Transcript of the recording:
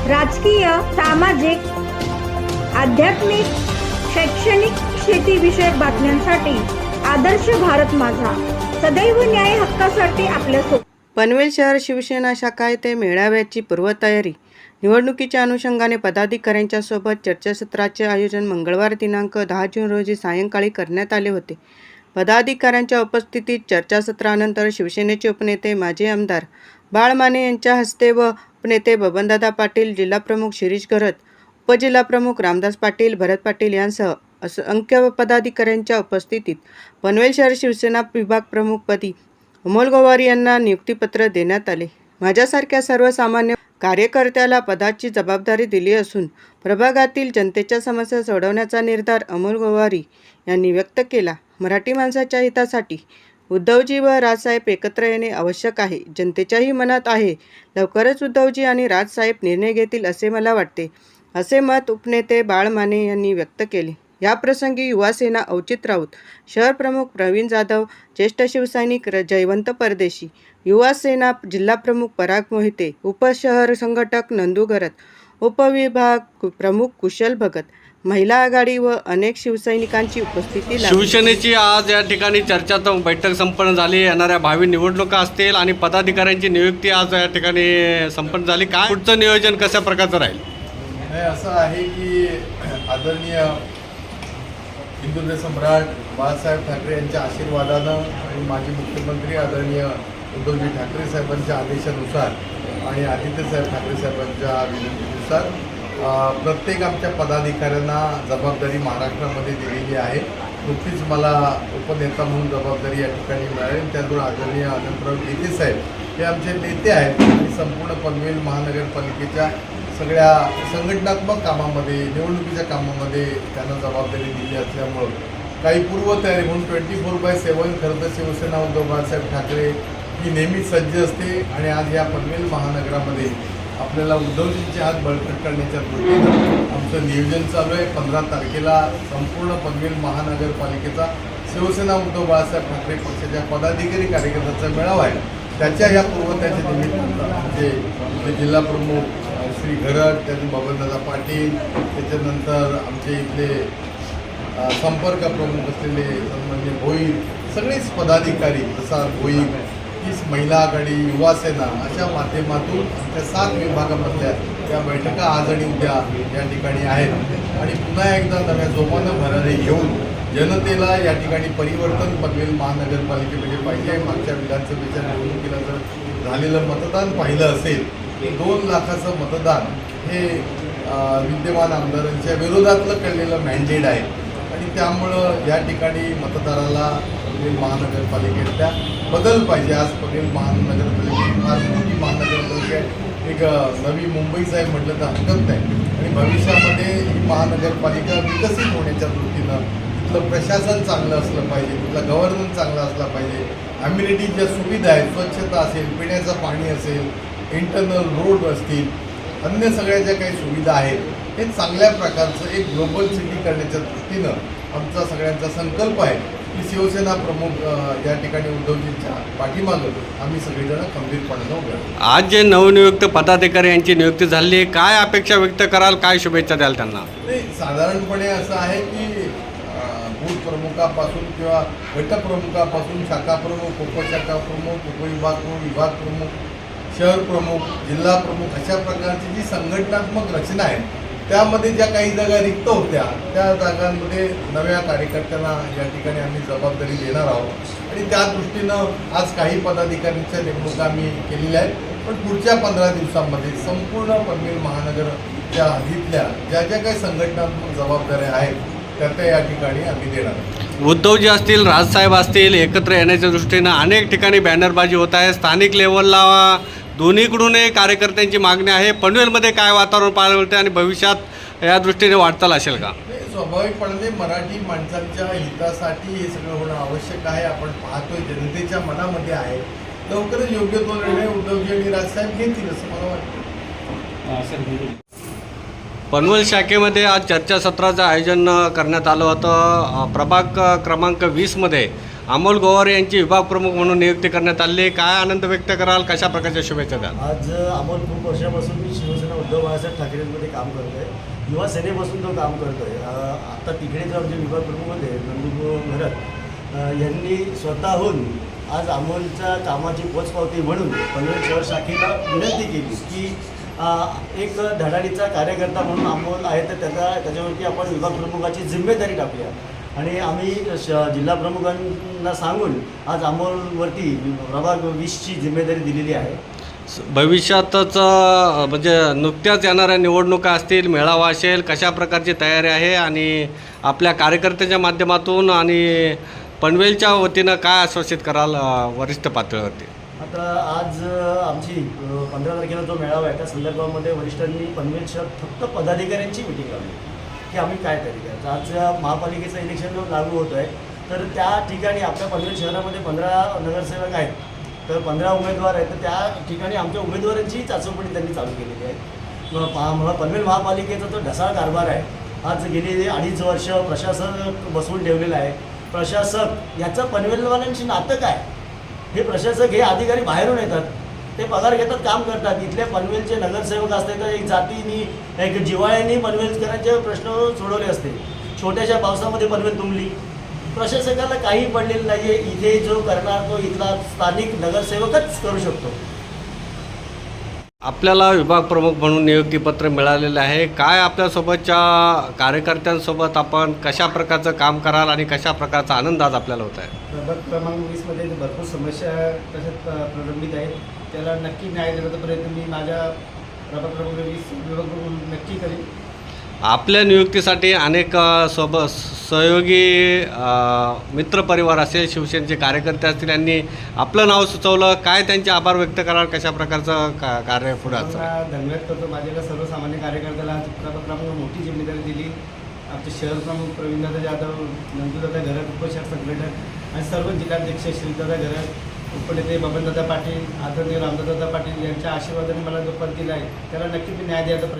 राजकीय, सामाजिक, आध्यात्मिक, शैक्षणिक, शेतीविषयक बातम्यांसाठी आदर्श भारत माझा सदैव न्याय हक्कासाठी आपल्यासोबत. पनवेल शहर शिवसेना शाखा येथे मेळाव्याची पूर्वतयारी. निवडणुकीच्या अनुषंगाने पदाधिकाऱ्यांच्या सोबत चर्चासत्राचे आयोजन मंगळवार दिनांक 10 जून रोजी सायंकाळी करण्यात आले होते. पदाधिकाऱ्यांच्या उपस्थितीत चर्चासत्रानंतर शिवसेनेचे उपनेते माजी आमदार बाळ माने यांच्या हस्ते व उपनेते बबनदादा पाटील, जिल्हाप्रमुख शिरीष घरत, उपजिल्हाप्रमुख रामदास पाटील, भरत पाटील यांसह असंख्य पदाधिकाऱ्यांच्या उपस्थितीत पनवेल शहर शिवसेना विभाग प्रमुखपदी अमोल गोवारी यांना नियुक्तीपत्र देण्यात आले. माझ्यासारख्या सर्वसामान्य कार्यकर्त्याला पदाची जबाबदारी दिली असून प्रभागातील जनतेच्या समस्या सोडवण्याचा निर्धार अमोल गोवारी यांनी व्यक्त केला. मराठी माणसाच्या हितासाठी उद्धवजी व राजसाहेब एकत्र येणे आवश्यक आहे. जनतेच्याही मनात आहे. लवकरच उद्धवजी आणि राजसाहेब निर्णय घेतील असे मला वाटते, असे मत उपनेते बाळ माने यांनी व्यक्त केले. याप्रसंगी युवासेना अवचित राऊत, शहर प्रमुख प्रवीण जाधव, ज्येष्ठ शिवसैनिक जयवंत परदेशी, युवासेना जिल्हाप्रमुख पराग मोहिते, उपशहर संघटक नंदू घरत, उपविभाग प्रमुख कुशल भगत, महिला आघाडी व अनेक शिवसैनिकांची उपस्थिती लाभली. शिवसेनेची आज या ठिकाणी चर्चा बैठक संपन्न झाली. येणाऱ्या भावी निवडणुका असतील आणि पदाधिकाऱ्यांची नियुक्ती आज या ठिकाणी संपन्न झाली. काय पुढचं नियोजन कशा प्रकारचं राहील? असं आहे की आदरणीय हिंदुत्व सम्राट बाळासाहेब ठाकरे यांच्या आशीर्वादानं आणि माजी मुख्यमंत्री आदरणीय उद्धवजी ठाकरे साहेबांच्या आदेशानुसार आणि आदित्यसाहेब ठाकरे साहेबांच्या विनंतीनुसार प्रत्येक आमच्या पदाधिकाऱ्यांना जबाबदारी महाराष्ट्रामध्ये दिलेली आहे. नुकतीच मला उपनेता म्हणून जबाबदारी या ठिकाणी मिळाली. त्याचबरोबर आदरणीय अनंतराव गेते साहेब हे आमचे नेते आहेत आणि संपूर्ण पनवेल महानगरपालिकेच्या सगळ्या संघटनात्मक कामामध्ये, निवडणुकीच्या कामामध्ये त्यांना जबाबदारी दिली असल्यामुळं काही पूर्वतयारी म्हणून 24/7 खरं तर शिवसेना उद्धव बाळासाहेब ठाकरे ही नेहमीच सज्ज असते आणि आज या पनवेल महानगरामध्ये आपल्याला उद्धवजींचे हात बळकट करण्याच्या दृष्टीनं आमचं नियोजन चालू आहे. 15 तारखेला संपूर्ण पनवेल महानगरपालिकेचा शिवसेना उद्धव बाळासाहेब ठाकरे पक्षाच्या पदाधिकारी कार्यकर्त्यांचा मेळावा आहे. त्याच्या या पूर्वतयाच्या निमित्तानं म्हणजे जिल्हाप्रमुख श्री घरत, त्यातून बबनदादा पाटील, त्याच्यानंतर आमचे इथले संपर्क प्रमुख असलेले सन्माननीय भोईर, सगळेच पदाधिकारी, प्रसाद भोईर, हीच महिला आघाडी, युवासेना अशा माध्यमातून आमच्या 7 विभागामधल्या त्या बैठका आज आणि उद्या या ठिकाणी आहेत आणि पुन्हा एकदा नव्या जोमानं भरारी घेऊन जनतेला या ठिकाणी परिवर्तन पनवेल महानगरपालिकेमध्ये पाहिजे. मागच्या विधानसभेच्या निवडणुकीला जर झालेलं मतदान पाहिलं असेल, 2 लाखाचं मतदान हे विद्यमान आमदारांच्या विरोधातलं केलेलं मॅन्डेट आहे आणि त्यामुळं या ठिकाणी मतदाराला पनवेल महानगरपालिकेतल्या बदल पाहिजे. आज पनवेल महानगरपालिकेत फार मोठी महानगरपालिका एक नवी मुंबईच आहे म्हटलं तर हरकत नाही आणि भविष्यामध्ये ही महानगरपालिका विकसित होण्याच्या दृष्टीनं तिथलं प्रशासन चांगलं असलं पाहिजे, तिथला गव्हर्नन्स चांगला असला पाहिजे, अम्युनिटी ज्या सुविधा आहेत, स्वच्छता असेल, पिण्याचं पाणी असेल, इंटरनल रोड असतील, अन्य सगळ्या ज्या काही सुविधा आहेत हे चांगल्या प्रकारचं एक ग्लोबल सिटी करण्याच्या दृष्टीनं आमचा सगळ्यांचा संकल्प आहे की शिवसेना प्रमुख या ठिकाणी उद्धवजींच्या पाठीमागं आम्ही सगळेजण खंबीरपणानं उभे आहोत. आज जे नवनियुक्त पदाधिकारी यांची नियुक्ती झाली, काय अपेक्षा व्यक्त कराल, काय शुभेच्छा द्याल त्यांना? नाही, साधारणपणे असं आहे की बूथ प्रमुखापासून किंवा गटप्रमुखापासून शाखा प्रमुख, उपशाखा प्रमुख, उपविभाग प्रमुख, विभाग प्रमुख, शहर प्रमुख, जिल्हा प्रमुख अशा प्रकारची जी संघटनात्मक रचना आहे त्यामध्ये ज्या काही जागा रिक्त होत्या त्या जागांमध्ये नव्या कार्यकर्त्यांना या ठिकाणी आम्ही जबाबदारी देणार आहोत आणि त्या दृष्टीनं आज काही पदाधिकाऱ्यांच्या नेमणुका आम्ही केलेल्या आहेत. पण पुढच्या 15 दिवसांमध्ये संपूर्ण पनवेल महानगरच्या हद्दीतल्या ज्या ज्या काही संघटनात्मक जबाबदाऱ्या आहेत त्या या ठिकाणी आम्ही देणार आहोत. उद्धवजी असतील, राजसाहेब असतील, एकत्र येण्याच्या दृष्टीनं अनेक ठिकाणी बॅनरबाजी होत आहे. स्थानिक लेवलला दोन्हीकडूनही कार्यकर्त्यांची मागणी आहे. पनवेलमध्ये काय वातावरण पाहायला मिळते आणि भविष्यात या दृष्टीने वाटचाल असेल का? स्वाभाविकपणे मराठी माणसांच्या हितासाठी हे सगळं होणं आवश्यक आहे. आपण पाहतोय जनतेच्या मनामध्ये आहे. लवकरच योग्य तो निर्णय उद्धवजी आणि राजसाहेब घेतील असं मला वाटतं. पनवेल शाखेमध्ये आज चर्चासत्राचं आयोजन करण्यात आलं होतं. प्रभाग क्रमांक 20मध्ये अमोल गोवारी यांची विभाग प्रमुख म्हणून नियुक्ती करण्यात आली. काय आनंद व्यक्त कराल, कशा प्रकारच्या शुभेच्छा द्याल? आज अमोल खूप वर्षापासून मी शिवसेना उद्धव बाळासाहेब ठाकरेंमध्ये काम करतो आहे. युवा सेनेपासून तो काम करतो आहे. आता तिकडे जो आमचे विभाग प्रमुख होते नंदू घरत यांनी स्वतःहून आज अमोलच्या कामाची पोचपावती म्हणून पनवेल शहर शाखेला विनंती केली की एक धडाडीचा कार्यकर्ता म्हणून अमोल आहे तर त्याच्यावरती आपण विभाग प्रमुखाची जिम्मेदारी टाकूया. आणि आम्ही जिल्हा प्रमुखांना सांगून आज अमोलवरती प्रभाग 20ची जिम्मेदारी दिलेली आहे. भविष्यातच म्हणजे नुकत्याच येणाऱ्या निवडणुका असतील, मेळावा असेल, कशा प्रकारची तयारी आहे आणि आपल्या कार्यकर्त्यांच्या माध्यमातून आणि पनवेलच्या वतीनं काय आश्वासित कराल वरिष्ठ पातळीवरती? आता आज आमची 15 तारखेला जो मेळावा आहे त्या संदर्भामध्ये वरिष्ठांनी पनवेल शहर फक्त पदाधिकाऱ्यांची मिटिंग लावली की आम्ही काय तरी करायचं. आज महापालिकेचं इलेक्शन लागू होतं आहे तर त्या ठिकाणी आपल्या पनवेल शहरामध्ये 15 नगरसेवक आहेत तर 15 उमेदवार आहेत तर त्या ठिकाणी आमच्या उमेदवारांची चाचपणी त्यांनी चालू केलेली आहे. पनवेल महापालिकेचा जो ढसाळ कारभार आहे आज गेली 2.5 वर्ष प्रशासन बसवून ठेवलेलं आहे. प्रशासक याचं पनवेलवाल्यांशी नातं काय? हे प्रशासक हे अधिकारी बाहेरून येतात, ते पगार घेतात, काम करतात. इथले पनवेलचे नगरसेवक असते तर एक जातीनी एक जिव्हाळ्यानी पनवेलकरांचे प्रश्न सोडवले असते. छोट्याशा पावसामध्ये पनवेल तुंबली, प्रशासकाला काही पडलेलं नाही आहे. इथे जो करणार तो इथला स्थानिक नगरसेवकच करू शकतो. आपल्याला विभाग प्रमुख म्हणून नियुक्तीपत्र मिळालेलं आहे. काय आपल्यासोबतच्या कार्यकर्त्यांसोबत आपण कशा प्रकारचं काम कराल आणि कशा प्रकारचा आनंद आज आपल्याला होत आहे? प्रभाग क्रमांक 20मध्ये भरपूर समस्या तशाच प्रलंबित आहेत. त्याला नक्की न्याय देण्याचा प्रयत्न मी माझ्या प्रभाग क्रमांक 20 विभाग प्रमुख नक्की करेन. आपल्या नियुक्तीसाठी अनेक सहयोगी मित्रपरिवार असेल, शिवसेनेचे कार्यकर्ते असतील, यांनी आपलं नाव सुचवलं. काय त्यांचे आभार व्यक्त कराल? कशा प्रकारचं कार्य पुढे असतं? मला धन्यवाद करतो. माझ्याला सर्वसामान्य कार्यकर्त्याला आज प्रभाग क्रमांक मोठी जिम्मेदारी दिली. आमचे शहर प्रमुख प्रवीणदादा जाधव, नंदूदादा घरत, उपशहर संघटक आणि सर्व जिल्हाध्यक्ष श्रीदादा घरत, उपनेते बबनदादा पाटील, आदरणीय रामदादा पाटील यांच्या आशीर्वादाने मला जो पद दिला आहे त्याला नक्की मी न्याय द्यायचा प्रयत्न